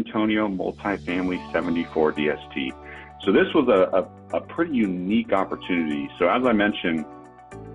Antonio Multifamily 74 DST. So this was a pretty unique opportunity. So as I mentioned,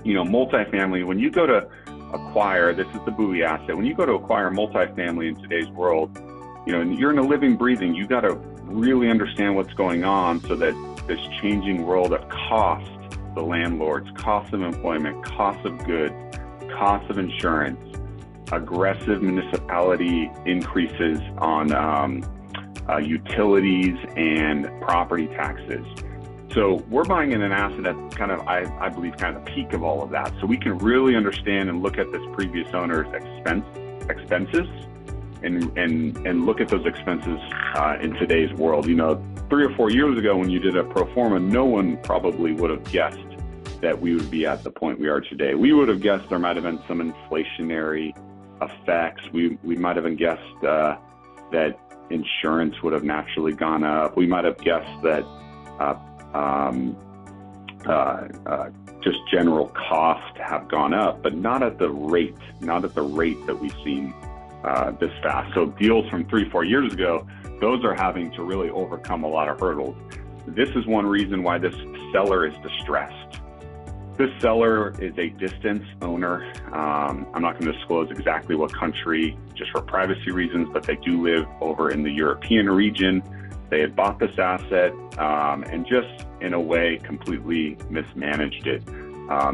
multifamily, when you go to acquire, this is the buoy asset, when you go to acquire multifamily in today's world, you're in a living, breathing, you got to really understand what's going on so that this changing world of cost, the landlords, cost of employment, cost of goods, cost of insurance, aggressive municipality increases on utilities and property taxes. So we're buying in an asset that's kind of, I believe, kind of the peak of all of that. So we can really understand and look at this previous owner's expenses and look at those expenses in today's world. 3 or 4 years ago when you did a pro forma, no one probably would have guessed that we would be at the point we are today. We would have guessed there might have been some inflationary effects. We might have guessed that insurance would have naturally gone up. We might have guessed that just general costs have gone up, but not at the rate that we've seen this fast. So deals from 3-4 years ago, those are having to really overcome a lot of hurdles. This is one reason why this seller is distressed. This seller is a distance owner. I'm not going to disclose exactly what country, just for privacy reasons, but they do live over in the European region. They had bought this asset and just in a way completely mismanaged it.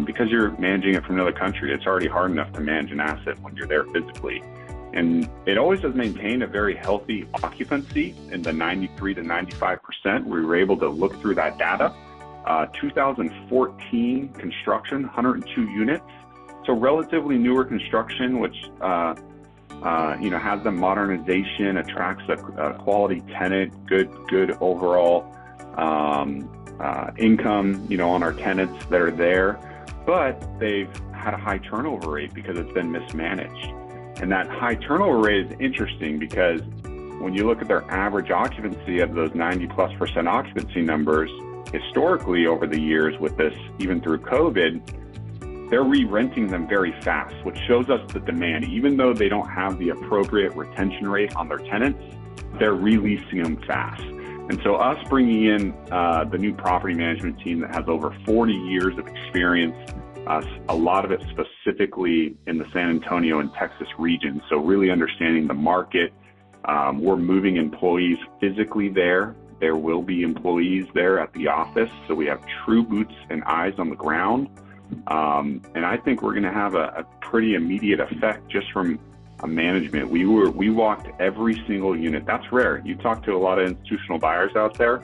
Because you're managing it from another country, it's already hard enough to manage an asset when you're there physically. And it always has maintained a very healthy occupancy in the 93 to 95%. We were able to look through that data. 2014 construction, 102 units. So relatively newer construction, which has the modernization, attracts a quality tenant, good overall income, on our tenants that are there. But they've had a high turnover rate because it's been mismanaged. And that high turnover rate is interesting because when you look at their average occupancy of those 90+% occupancy numbers, historically over the years with this, even through COVID, they're re-renting them very fast, which shows us the demand. Even though they don't have the appropriate retention rate on their tenants, they're releasing them fast. And so us bringing in the new property management team that has over 40 years of experience, a lot of it specifically in the San Antonio and Texas region. So really understanding the market. We're moving employees physically there. There will be employees there at the office. So we have true boots and eyes on the ground. And I think we're going to have a pretty immediate effect just from management. We walked every single unit. That's rare. You talk to a lot of institutional buyers out there.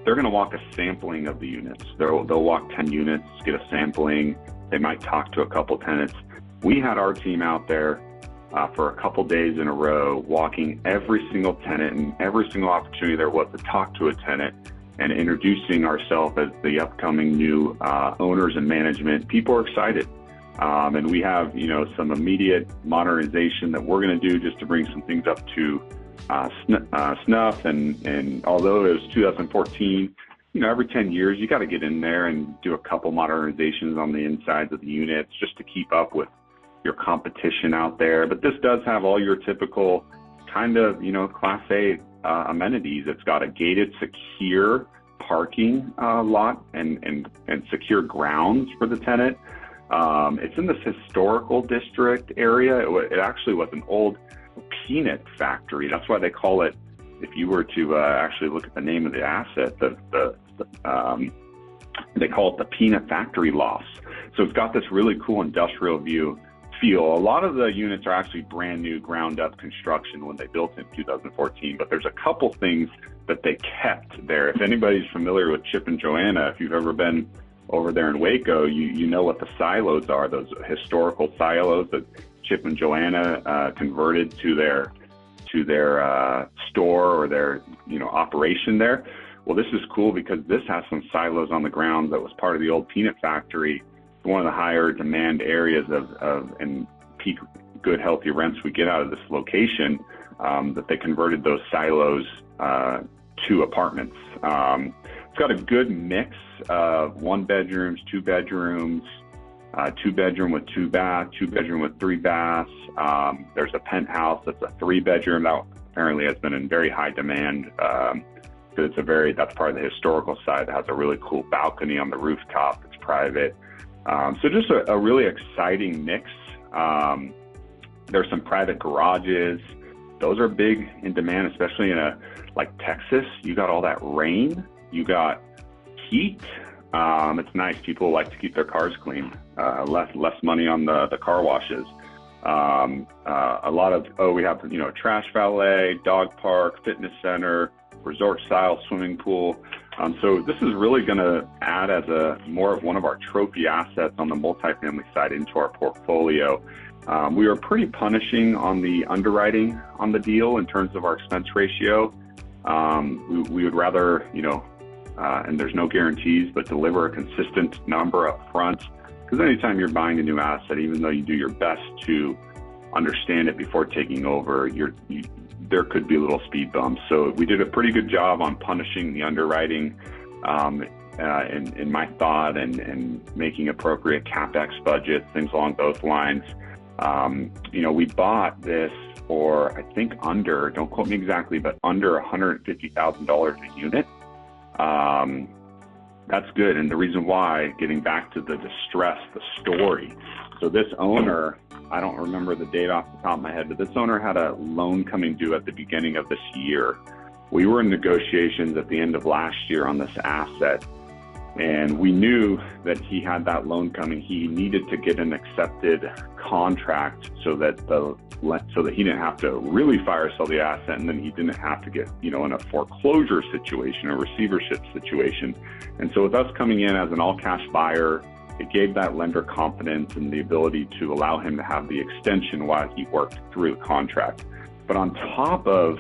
They're going to walk a sampling of the units. They'll walk 10 units, get a sampling. They might talk to a couple tenants. We had our team out there for a couple days in a row, walking every single tenant and every single opportunity there was to talk to a tenant and introducing ourselves as the upcoming new owners and management. People are excited. And we have, some immediate modernization that we're going to do just to bring some things up to snuff. And although it was 2014, every 10 years, you got to get in there and do a couple modernizations on the insides of the units just to keep up with your competition out there. But this does have all your typical kind of, Class A amenities. It's got a gated, secure parking lot and secure grounds for the tenant. It's in this historical district area. It actually was an old peanut factory. That's why they call it, if you were to actually look at the name of the asset, they call it the peanut factory loft. So it's got this really cool industrial feel. A lot of the units are actually brand new ground up construction when they built in 2014, but there's a couple things that they kept there. If anybody's familiar with Chip and Joanna, if you've ever been over there in Waco, you know what the silos are, those historical silos that Chip and Joanna converted to their store or their operation there. Well, this is cool because this has some silos on the ground that was part of the old peanut factory. One of the higher demand areas of and peak good healthy rents we get out of this location, that they converted those silos to apartments. It's got a good mix of 1 bedrooms, 2 bedrooms, 2 bedroom with 2 baths, 2 bedroom with 3 baths. There's a penthouse that's a 3 bedroom. That apparently has been in very high demand because that's part of the historical side that has a really cool balcony on the rooftop. It's private. So just a really exciting mix. There's some private garages. Those are big in demand, especially in like Texas. You got all that rain, you got heat. It's nice. People like to keep their cars clean. Less money on the car washes. A lot of, we have, trash valet, dog park, fitness center, resort style swimming pool. So this is really going to add as more of one of our trophy assets on the multifamily side into our portfolio. We were pretty punishing on the underwriting on the deal in terms of our expense ratio. We would rather, and there's no guarantees, but deliver a consistent number up front. Because anytime you're buying a new asset, even though you do your best to understand it before taking over, there could be little speed bumps. So we did a pretty good job on punishing the underwriting in my thought, and making appropriate CapEx budgets, things along those lines. We bought this for, I think don't quote me exactly, but under $150,000 a unit. That's good. And the reason why, getting back to the distress, the story. So this owner, I don't remember the date off the top of my head, but this owner had a loan coming due at the beginning of this year. We were in negotiations at the end of last year on this asset, and we knew that he had that loan coming. He needed to get an accepted contract so that he didn't have to really fire sell the asset, and then he didn't have to get, in a foreclosure situation, a receivership situation. And so with us coming in as an all-cash buyer, it gave that lender confidence and the ability to allow him to have the extension while he worked through the contract. But on top of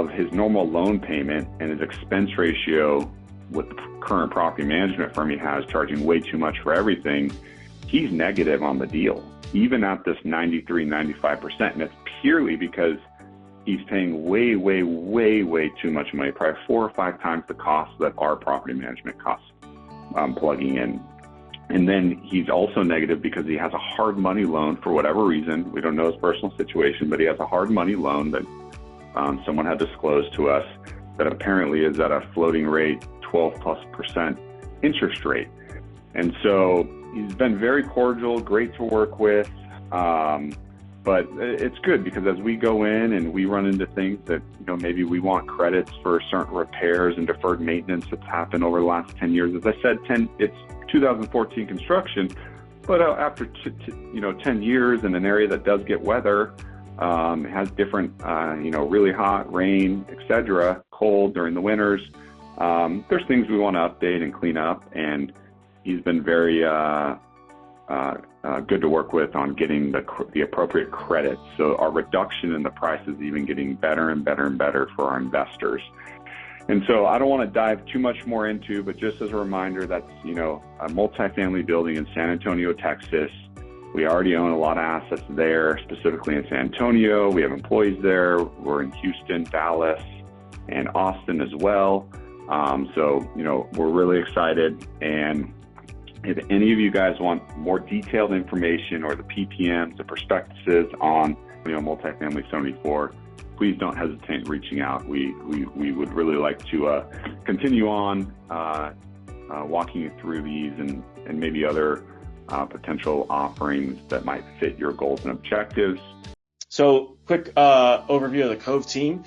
his normal loan payment and his expense ratio with the current property management firm he has, charging way too much for everything, he's negative on the deal, even at this 93, 95%. And it's purely because he's paying way, way, way, way too much money, probably 4 or 5 times the cost that our property management costs plugging in. And then he's also negative because he has a hard money loan for whatever reason. We don't know his personal situation, but he has a hard money loan that someone had disclosed to us that apparently is at a floating rate, 12+% interest rate. And so he's been very cordial, great to work with. But it's good because as we go in and we run into things that, maybe we want credits for certain repairs and deferred maintenance that's happened over the last 10 years. As I said, it's 2014 construction, but after 10 years in an area that does get weather, it has different, really hot, rain, etc., cold during the winters. There's things we want to update and clean up, and he's been very good to work with on getting the appropriate credits. So our reduction in the price is even getting better and better and better for our investors. And so I don't want to dive too much more into, but just as a reminder, that's, a multifamily building in San Antonio, Texas. We already own a lot of assets there, specifically in San Antonio. We have employees there. We're in Houston, Dallas, and Austin as well. So, we're really excited. And if any of you guys want more detailed information or the PPMs, the prospectuses on, multifamily 74, please don't hesitate reaching out. We would really like to continue on walking you through these and maybe other potential offerings that might fit your goals and objectives. So quick overview of the Cove team.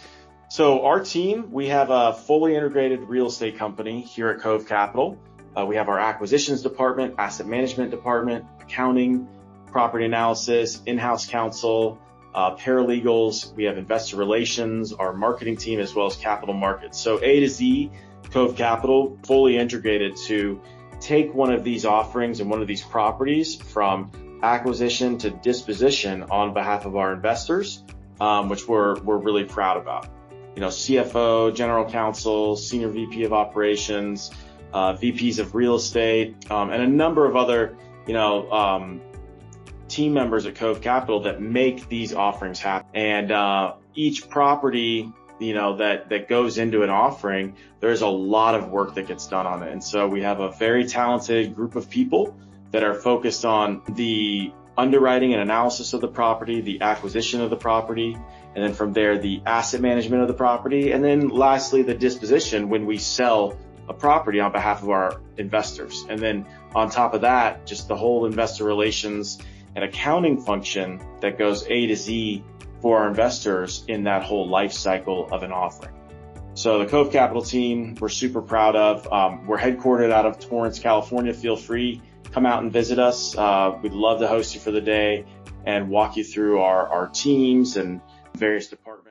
So our team, we have a fully integrated real estate company here at Cove Capital. We have our acquisitions department, asset management department, accounting, property analysis, in-house counsel, paralegals. We have investor relations, our marketing team, as well as capital markets. So A to Z, Cove Capital, fully integrated to take one of these offerings and one of these properties from acquisition to disposition on behalf of our investors, which we're really proud about. CFO, general counsel, senior VP of operations, VPs of real estate, and a number of other, team members at Cove Capital that make these offerings happen. And each property, that goes into an offering, there's a lot of work that gets done on it. And so we have a very talented group of people that are focused on the underwriting and analysis of the property, the acquisition of the property, and then from there, the asset management of the property. And then lastly, the disposition when we sell a property on behalf of our investors. And then on top of that, just the whole investor relations and accounting function that goes A to Z for our investors in that whole life cycle of an offering. So the Cove Capital team, we're super proud of. We're headquartered out of Torrance, California. Feel free, come out and visit us. We'd love to host you for the day and walk you through our teams and various departments.